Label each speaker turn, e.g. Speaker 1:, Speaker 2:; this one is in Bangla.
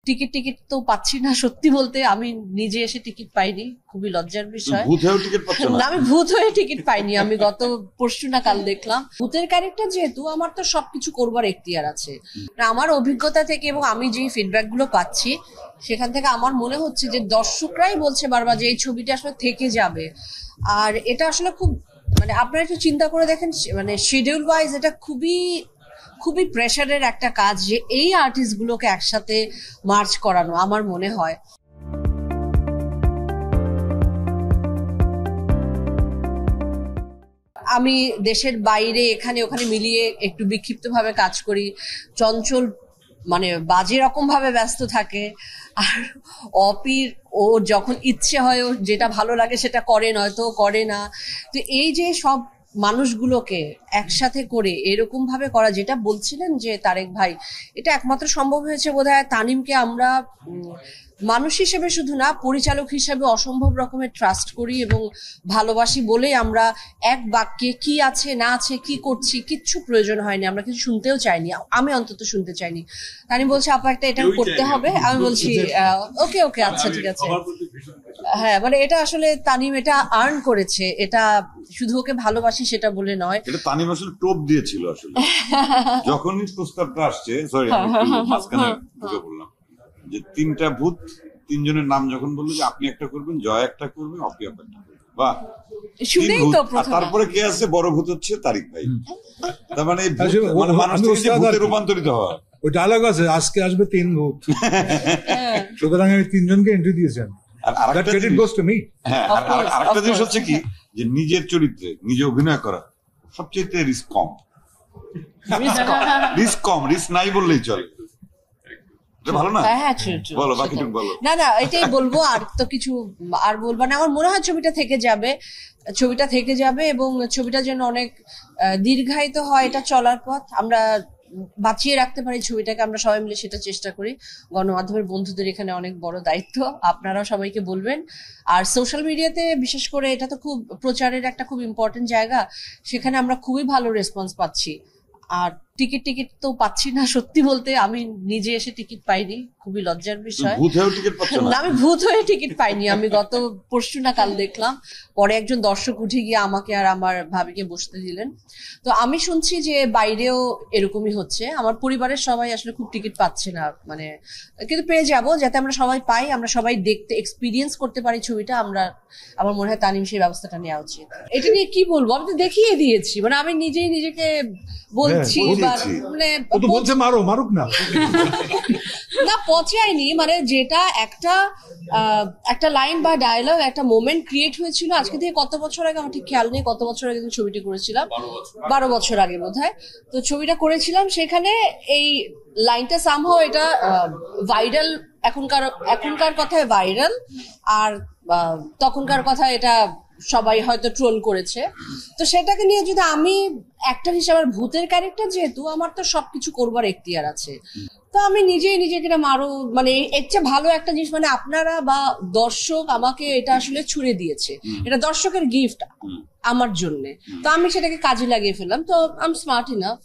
Speaker 1: টিকিট টিকিট তো পাচ্ছি না, সত্যি বলতে আমি নিজে এসে টিকিট পাইনি, খুবই লজ্জার বিষয়। আমি ভূত হয়ে টিকিট পাইনি, আমি গত পরশু না কাল দেখলাম। ভূতের ক্যারেক্টার যেহেতু, আমার তো সবকিছু করবার এখতিয়ার আছে। আমার অভিজ্ঞতা থেকে এবং আমি যে ফিডব্যাক গুলো পাচ্ছি সেখান থেকে আমার মনে হচ্ছে যে দর্শকরাই বলছে বারবার যে এই ছবিটা আসলে থেকে যাবে। আর এটা আসলে খুব মানে আপনারা একটু চিন্তা করে দেখেন, মানে শিডিউল ওয়াইজ এটা খুবই খুবই প্রেশারের একটা কাজ যে এই আর্টিস্ট গুলোকে একসাথে মার্চ করানো। আমার মনে হয় আমি দেশের বাইরে এখানে ওখানে মিলিয়ে একটু বিক্ষিপ্ত ভাবে কাজ করি, চঞ্চল মানে বাজে রকম ভাবে ব্যস্ত থাকে, আর অপির ও যখন ইচ্ছে হয় ও যেটা ভালো লাগে সেটা করে, নয়তো করে না। তো এই যে সব মানুষগুলোকে একসাথে করে এরকম ভাবে করা, যেটা বলছিলেন যে তারেক ভাই, এটা একমাত্র সম্ভব হয়েছে বোধহয় তানিমকে আমরা মানুষ হিসেবে শুধু না, পরিচালক হিসেবে অসম্ভব রকমের ট্রাস্ট করি এবং ভালোবাসি বলেই আমরা এক বাক্যে কি আছে না আছে কি করছি কিচ্ছু প্রয়োজন হয়নি, আমরা কিছু শুনতেও চাইনি, আমি অন্তত শুনতে চাইনি। তানিম বলছে আপা একটা এটা করতে হবে, আমি বলছি ওকে ওকে আচ্ছা ঠিক আছে। হ্যাঁ মানে এটা আসলে তানিম এটা আর্ন করেছে, এটা শুধু ওকে ভালোবাসি সেটা বলে নয়,
Speaker 2: এটা তানিম আসলে টোপ দিয়েছিল আসলে যখনই প্রস্তাবটা আসছে। সরি মাঝখানে ঢুকে বললাম যে তিনটা ভূত, তিনজনের নাম যখন বললো যে আপনি একটা করবেন, জয় একটা করবে, অপি একটা করবে, বাহ তারপরে কে আছে, বড় ভূত হচ্ছে তারিক ভাই। তার মানে মানুষ ভূতে রূপান্তরিত হওয়া।
Speaker 3: ওই ডায়লগ আছে আজকে আসবে তিন ভূত, সুতরাং আমি তিনজনকে এন্ট্রি দিয়েছেন।
Speaker 2: আরেকটা জিনিস হচ্ছে কি যে নিজের চরিত্রে নিজে অভিনয় করা সবচেয়ে রিস্ক কম, রিস্ক নাই বললেই চলে। ভালো না? বলো বাকিটুকু বলো।
Speaker 1: না না এটাই বলবো, আর তো কিছু আর বলবো না। আমার মনে হয় ছবিটা থেকে যাবে এবং ছবিটা যেন অনেক দীর্ঘায়িত হয়, এটা চলার পথ আমরা বাঁচিয়ে রাখতে পারি ছবিটাকে, আমরা সবাই মিলে সেটা চেষ্টা করি। গণমাধ্যমের বন্ধুদের এখানে অনেক বড় দায়িত্ব, আপনারাও সবাইকে বলবেন। আর সোশ্যাল মিডিয়াতে বিশেষ করে এটা তো খুব প্রচারের একটা খুব ইম্পর্টেন্ট জায়গা, সেখানে আমরা খুবই ভালো রেসপন্স পাচ্ছি। আর টিকিট তো পাচ্ছি না, সত্যি বলতে আমি নিজে এসে টিকিট পাইনি, খুবই লজ্জার বিষয়। আমি ভূত হয়ে টিকিট পাইনি, আমি গত পরশু না কাল দেখলাম। পরে একজন দর্শক উঠে গিয়ে আমাকে আর আমার ভাবিকে বসতে দিলেন। তো আমি শুনছি যে বাইরেও এরকমই হচ্ছে, আমার পরিবারের সবাই আসলে খুব টিকিট পাচ্ছে না, মানে কিন্তু পেয়ে যাব, যাতে আমরা সবাই পাই, আমরা সবাই দেখতে এক্সপিরিয়েন্স করতে পারি ছবিটা। আমার মনে হয় তানিম সেই ব্যবস্থাটা নেওয়া উচিত। এটা নিয়ে কি বলবো, আমি তো দেখিয়ে দিয়েছি, মানে আমি নিজেই নিজেকে বলছি মানে
Speaker 3: মারুক না
Speaker 1: না পচায়নি, মানে যেটা একটা লাইন বা ডায়লগ, একটা মোমেন্ট ক্রিয়েট হয়েছিল আজকে থেকে কত বছর আগে, আমার ঠিক খেয়াল নেই কত বছর আগে ছবিটি করেছিলাম, 12 বছর আগে বোধহয়। তো ছবিটা করেছিলাম, সেখানে এই লাইনটা সামহাও এটা ভাইরাল, এখনকার কথায় ভাইরাল, আর তখনকার কথা এটা সবাই হয়তো ট্রোল করেছে। তো সেটাকে নিয়ে যদি আমি অ্যাক্টর হিসেবে, ভূতের ক্যারেক্টার যেহেতু, আমার তো সবকিছু করবার এখতিয়ার আছে, তো আমি নিজেই নিজেকে মানে এর চেয়ে ভালো একটা জিনিস, মানে আপনারা বা দর্শক আমাকে এটা আসলে ছুড়ে দিয়েছে, এটা দর্শকের গিফট আমার জন্য, তো আমি সেটাকে কাজে লাগিয়ে ফেললাম। তো আই এম স্মার্ট ইনাফ।